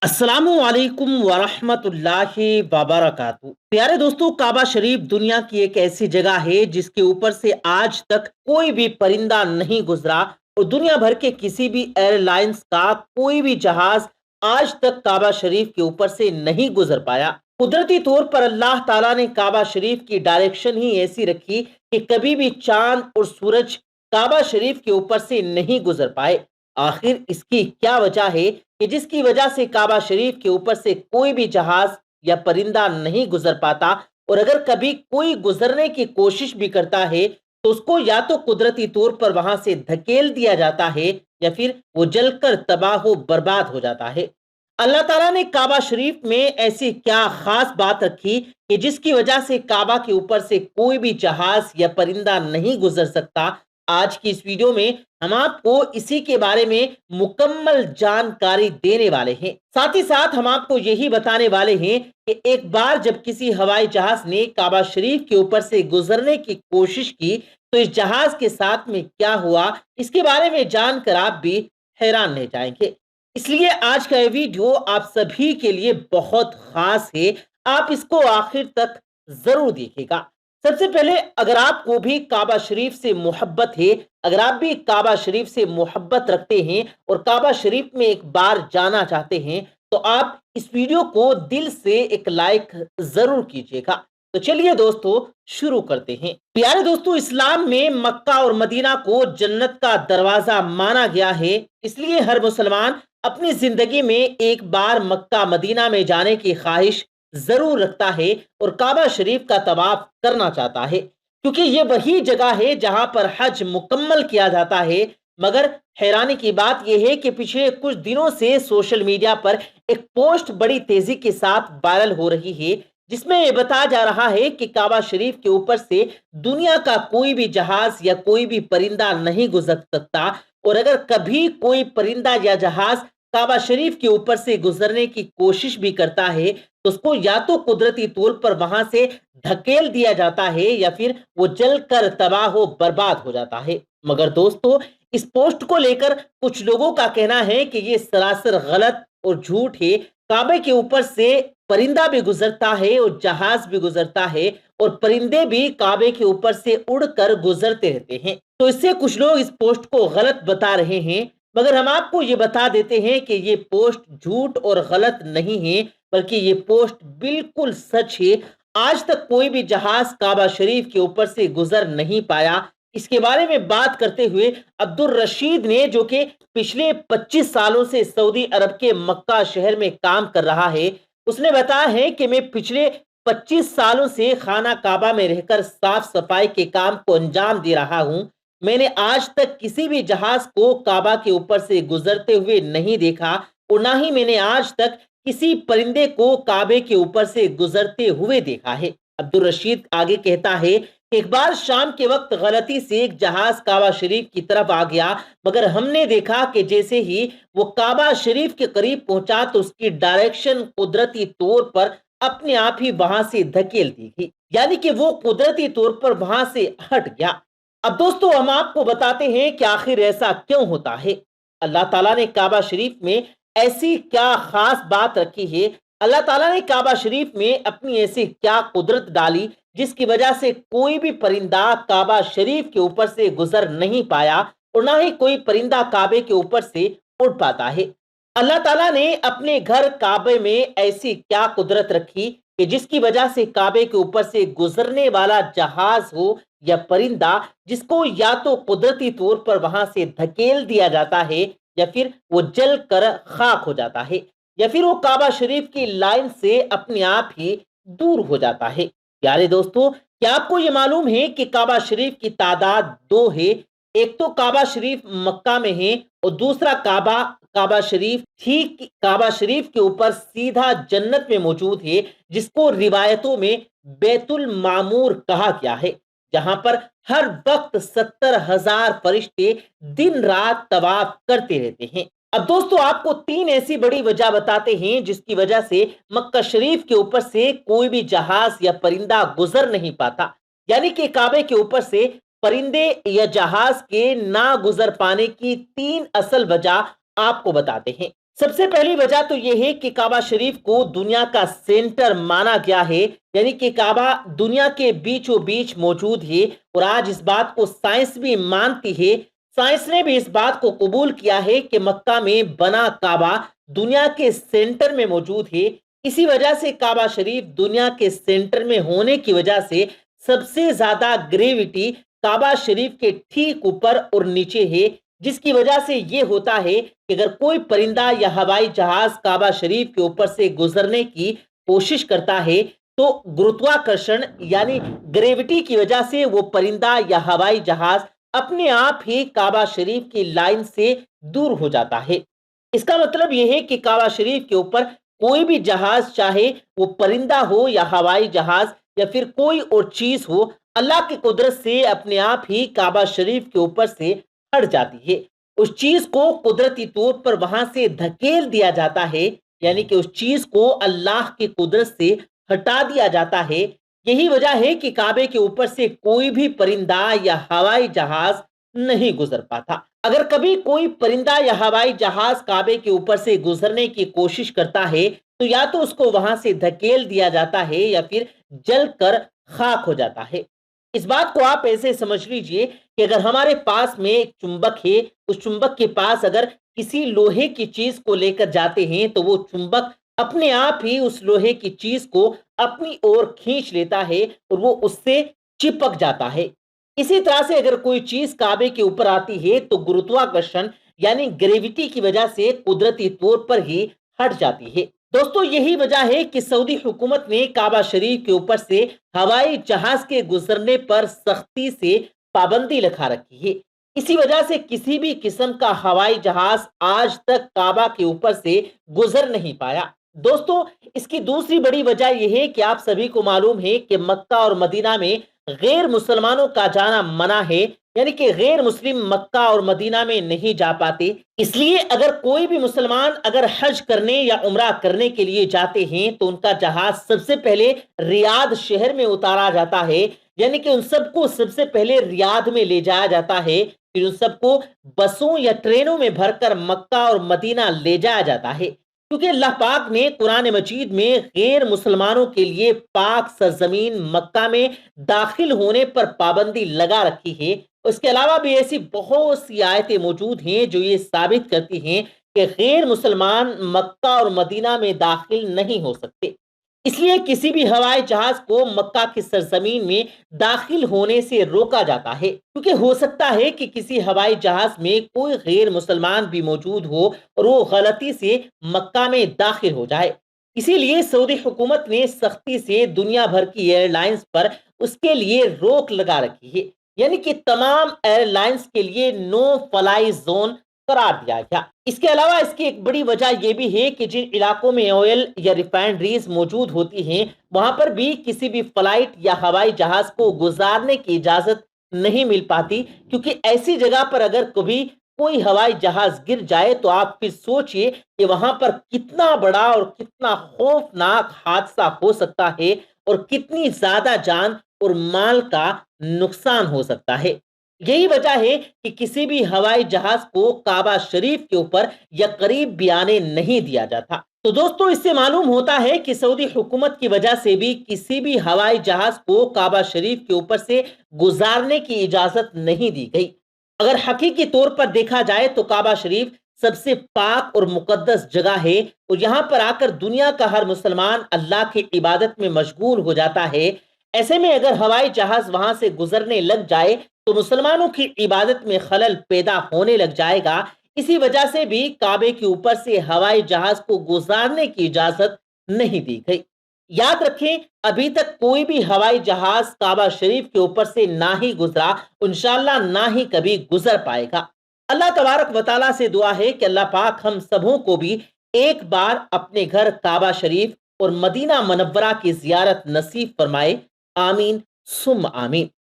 अस्सलामुअलैकुम वरहमतुल्लाहि वबरकातुहू। प्यारे दोस्तों, काबा शरीफ दुनिया की एक ऐसी जगह है जिसके ऊपर से आज तक कोई भी परिंदा नहीं गुजरा और दुनिया भर के किसी भी एयरलाइंस का कोई भी जहाज आज तक काबा शरीफ के ऊपर से नहीं गुजर पाया। कुदरती तौर पर अल्लाह ताला ने काबा शरीफ की डायरेक्शन ही ऐसी रखी कि कभी भी चांद और सूरज काबा शरीफ के ऊपर से नहीं गुजर पाए। आखिर इसकी क्या वजह है कि जिसकी वजह से काबा शरीफ के ऊपर से कोई भी जहाज या परिंदा नहीं गुजर पाता, और अगर कभी कोई गुजरने की कोशिश भी करता है तो उसको या तो कुदरती तौर पर वहां से धकेल दिया जाता है या फिर वो जलकर तबाह बर्बाद हो जाता है। अल्लाह ताला ने काबा शरीफ में ऐसी क्या खास बात रखी कि जिसकी वजह से काबा के ऊपर से कोई भी जहाज या परिंदा नहीं गुजर सकता। आज की इस वीडियो में हम आपको इसी के बारे में मुकम्मल जानकारी देने वाले हैं। साथ ही साथ हम आपको यही बताने वाले हैं कि एक बार जब किसी हवाई जहाज ने काबा शरीफ के ऊपर से गुजरने की कोशिश की तो इस जहाज के साथ में क्या हुआ, इसके बारे में जानकर आप भी हैरान रह जाएंगे। इसलिए आज का ये वीडियो आप सभी के लिए बहुत खास है, आप इसको आखिर तक जरूर देखिएगा। सबसे पहले, अगर आपको भी काबा शरीफ से मोहब्बत है, अगर आप भी काबा शरीफ से मोहब्बत रखते हैं और काबा शरीफ में एक बार जाना चाहते हैं तो आप इस वीडियो को दिल से एक लाइक जरूर कीजिएगा। तो चलिए दोस्तों, शुरू करते हैं। प्यारे दोस्तों, इस्लाम में मक्का और मदीना को जन्नत का दरवाजा माना गया है, इसलिए हर मुसलमान अपनी जिंदगी में एक बार मक्का मदीना में जाने की ख्वाहिश जरूर रखता है और काबा शरीफ का तवाफ करना चाहता है, क्योंकि ये वही जगह है जहां पर हज मुकम्मल किया जाता है। मगर हैरानी की बात यह है कि पिछले कुछ दिनों से सोशल मीडिया पर एक पोस्ट बड़ी तेजी के साथ वायरल हो रही है, जिसमें यह बताया जा रहा है कि काबा शरीफ के ऊपर से दुनिया का कोई भी जहाज या कोई भी परिंदा नहीं गुजर सकता, और अगर कभी कोई परिंदा या जहाज काबा शरीफ के ऊपर से गुजरने की कोशिश भी करता है तो उसको या तो कुदरती तौर पर वहां से धकेल दिया जाता है या फिर वो जलकर तबाह हो बर्बाद हो जाता है। मगर दोस्तों, इस पोस्ट को लेकर कुछ लोगों का कहना है कि ये सरासर गलत और झूठ है। काबे के ऊपर से परिंदा भी गुजरता है और जहाज भी गुजरता है, और परिंदे भी काबे के ऊपर से उड़कर गुजरते रहते हैं। तो इससे कुछ लोग इस पोस्ट को गलत बता रहे हैं, मगर हम आपको ये बता देते हैं कि ये पोस्ट झूठ और गलत नहीं है, बल्कि ये पोस्ट बिल्कुल सच है। आज तक कोई भी जहाज काबा शरीफ के ऊपर से गुजर नहीं पाया। इसके बारे में बात करते हुए अब्दुल रशीद ने, जो कि पिछले 25 सालों से सऊदी अरब के मक्का शहर में काम कर रहा है, उसने बताया है कि मैं पिछले 25 सालों से खाना काबा में रहकर साफ सफाई के काम को अंजाम दे रहा हूं। मैंने आज तक किसी भी जहाज को काबा के ऊपर से गुजरते हुए नहीं देखा, और ना ही मैंने आज तक किसी परिंदे को काबे के ऊपर से गुजरते हुए देखा है। अब्दुल रशीद आगे कहता है, एक बार शाम के वक्त गलती से एक जहाज काबा शरीफ की तरफ आ गया, मगर हमने देखा कि जैसे ही वो काबा शरीफ के करीब पहुंचा तो उसकी डायरेक्शन कुदरती तौर पर अपने आप ही वहां से धकेल दी गई, यानी कि वो कुदरती तौर पर वहां से हट गया। अब दोस्तों, हम आपको बताते हैं कि आखिर ऐसा क्यों होता है। अल्लाह ताला ने काबा शरीफ में ऐसी क्या खास बात रखी है, अल्लाह ताला ने काबा शरीफ में अपनी ऐसी क्या कुदरत डाली जिसकी वजह से कोई भी परिंदा काबा शरीफ के ऊपर से गुजर नहीं पाया और ना ही कोई परिंदा काबे के ऊपर से उड़ पाता है। अल्लाह ताला ने अपने घर काबे में ऐसी क्या कुदरत रखी कि जिसकी वजह से काबे के ऊपर से गुजरने वाला जहाज हो या परिंदा, जिसको या तो कुदरती तौर पर वहां से धकेल दिया जाता है या फिर वो जल कर खाक हो जाता है, या फिर वो काबा शरीफ की लाइन से अपने आप ही दूर हो जाता है। प्यारे दोस्तों, क्या आपको ये मालूम है कि काबा शरीफ की तादाद दो है? एक तो काबा शरीफ मक्का में है और दूसरा काबा शरीफ ठीक काबा शरीफ के ऊपर सीधा जन्नत में मौजूद है, जिसको रिवायतों में बैतुल मामूर कहा गया है, जहां पर हर वक्त 70,000 फरिश्ते दिन रात तवाफ करते रहते हैं। अब दोस्तों, आपको तीन ऐसी बड़ी वजह बताते हैं जिसकी वजह से मक्का शरीफ के ऊपर से कोई भी जहाज या परिंदा गुजर नहीं पाता, यानी कि काबे के ऊपर से परिंदे या जहाज के ना गुजर पाने की तीन असल वजह आपको बताते हैं। سب سے پہلی وجہ تو یہ ہے کہ کعبہ شریف کو دنیا کا سینٹر مانا گیا ہے، یعنی کہ کعبہ دنیا کے بیچوں بیچ موجود ہے، اور آج اس بات کو سائنس بھی مانتی ہے۔ سائنس نے بھی اس بات کو قبول کیا ہے کہ مکہ میں بنا کعبہ دنیا کے سینٹر میں موجود ہے۔ اسی وجہ سے کعبہ شریف دنیا کے سینٹر میں ہونے کی وجہ سے سب سے زیادہ گریوٹی کعبہ شریف کے ٹھیک اوپر اور نیچے ہے، جس کی وجہ سے یہ ہوتا ہے کہ اگر کوئی پرندہ یا ہوائی جہاز کعبہ شریف کے اوپر سے گزرنے کی کوشش کرتا ہے تو گرتواکرشن یعنی گریوٹی کی وجہ سے وہ پرندہ یا ہوائی جہاز اپنے آپ ہی کعبہ شریف کی لائن سے دور ہو جاتا ہے۔ اس کا مطلب یہ ہے کہ کعبہ شریف کے اوپر کوئی بھی جہاز، چاہے وہ پرندہ ہو یا ہوائی جہاز یا پھر کوئی اور چیز ہو، اللہ کی قدرت سے اپنے آپ ہی کعبہ شریف کے اوپر سے ہٹ جاتی ہے۔ اس چیز کو قدرتی طور پر وہاں سے دھکیل دیا جاتا ہے، یعنی کہ اس چیز کو اللہ کی قدرت سے ہٹا دیا جاتا ہے۔ یہی وجہ ہے کہ کعبے کے اوپر سے کوئی بھی پرندہ یا ہوائی جہاز نہیں گزر پاتا۔ اگر کبھی کوئی پرندہ یا ہوائی جہاز کعبے کے اوپر سے گزرنے کی کوشش کرتا ہے تو یا تو اس کو وہاں سے دھکیل دیا جاتا ہے یا پھر جل کر خاک ہو جاتا ہے۔ اس بات کو آپ ایسے سمجھ لیجئے کہ اگر ہمارے پاس میں ایک چمبک ہے، اس چمبک کے پاس اگر کسی لوہے کی چیز کو لے کر جاتے ہیں تو وہ چمبک اپنے آپ ہی اس لوہے کی چیز کو اپنی اور کھینچ لیتا ہے اور وہ اس سے چپک جاتا ہے۔ اسی طرح سے اگر کوئی چیز کعبے کے اوپر آتی ہے تو گرتواکرشن یعنی گریوٹی کی وجہ سے قدرتی طور پر ہی ہٹ جاتی ہے۔ دوستو، یہی وجہ ہے کہ سعودی حکومت نے کعبہ شریف کے اوپر سے ہوائی جہاز کے گزرنے پر سختی سے پابندی لگا رکھی ہے۔ اسی وجہ سے کسی بھی قسم کا ہوائی جہاز آج تک کعبہ کے اوپر سے گزر نہیں پایا۔ دوستو، اس کی دوسری بڑی وجہ یہ ہے کہ آپ سبھی کو معلوم ہے کہ مکہ اور مدینہ میں غیر مسلمانوں کا جانا منع ہے، یعنی کہ غیر مسلم مکہ اور مدینہ میں نہیں جا پاتے۔ اس لیے اگر کوئی بھی مسلمان اگر حج کرنے یا عمرہ کرنے کے لیے جاتے ہیں تو ان کا جہاز سب سے پہلے ریاض شہر میں اتارا جاتا ہے، یعنی کہ ان سب کو سب سے پہلے ریاض میں لے جایا جاتا ہے، پھر ان سب کو بسوں یا ٹرینوں میں بھر کر مکہ اور مدینہ لے جایا جاتا ہے، کیونکہ اللہ پاک نے قرآن مجید میں غیر مسلمانوں کے لیے پاک سرزمین مکہ میں داخل ہونے پر پابندی لگا رکھی ہے۔ اس کے علاوہ بھی ایسی بہت سی آیتیں موجود ہیں جو یہ ثابت کرتی ہیں کہ غیر مسلمان مکہ اور مدینہ میں داخل نہیں ہو سکتے۔ اس لیے کسی بھی ہوائی جہاز کو مکہ کی سرزمین میں داخل ہونے سے روکا جاتا ہے، کیونکہ ہو سکتا ہے کہ کسی ہوائی جہاز میں کوئی غیر مسلمان بھی موجود ہو اور وہ غلطی سے مکہ میں داخل ہو جائے۔ اسی لیے سعودی حکومت نے سختی سے دنیا بھر کی ایئر لائنز پر اس کے لیے روک لگا رکھی ہے، یعنی کہ تمام ایئر لائنز کے لیے نو فلائی زون قرار دیا گیا۔ اس کے علاوہ اس کی ایک بڑی وجہ یہ بھی ہے کہ جن علاقوں میں آئل یا ریفائنریز موجود ہوتی ہیں وہاں پر بھی کسی بھی فلائٹ یا ہوائی جہاز کو گزارنے کی اجازت نہیں مل پاتی، کیونکہ ایسی جگہ پر اگر کبھی کوئی ہوائی جہاز گر جائے تو آپ پھر سوچئے کہ وہاں پر کتنا بڑا اور کتنا خوفناک حادثہ ہو سکتا ہے اور کتنی زیادہ جان اور مال کا نقصان ہو سکتا ہے۔ یہی وجہ ہے کہ کسی بھی ہوائی جہاز کو کعبہ شریف کے اوپر یا قریب بھی آنے نہیں دیا جاتا۔ تو دوستو، اس سے معلوم ہوتا ہے کہ سعودی حکومت کی وجہ سے بھی کسی بھی ہوائی جہاز کو کعبہ شریف کے اوپر سے گزارنے کی اجازت نہیں دی گئی۔ اگر حقیقی طور پر دیکھا جائے تو کعبہ شریف سب سے پاک اور مقدس جگہ ہے اور یہاں پر آ کر دنیا کا ہر مسلمان اللہ کی عبادت میں مشغول ہو جاتا ہے۔ ایسے میں اگر ہوائی جہاز وہاں سے گزرنے لگ جائے تو مسلمانوں کی عبادت میں خلل پیدا ہونے لگ جائے گا۔ اسی وجہ سے بھی کعبے کے اوپر سے ہوائی جہاز کو گزارنے کی اجازت نہیں دی گئی۔ یاد رکھیں، ابھی تک کوئی بھی ہوائی جہاز کعبہ شریف کے اوپر سے نہ ہی گزرا، انشاءاللہ نہ ہی کبھی گزر پائے گا۔ اللہ تبارک و تعالیٰ سے دعا ہے کہ اللہ پاک ہم سبوں کو بھی ایک بار اپنے گھر کعبہ شریف اور مدینہ منورہ کی زیارت نصیب فرمائے۔ آمین ثم آمین۔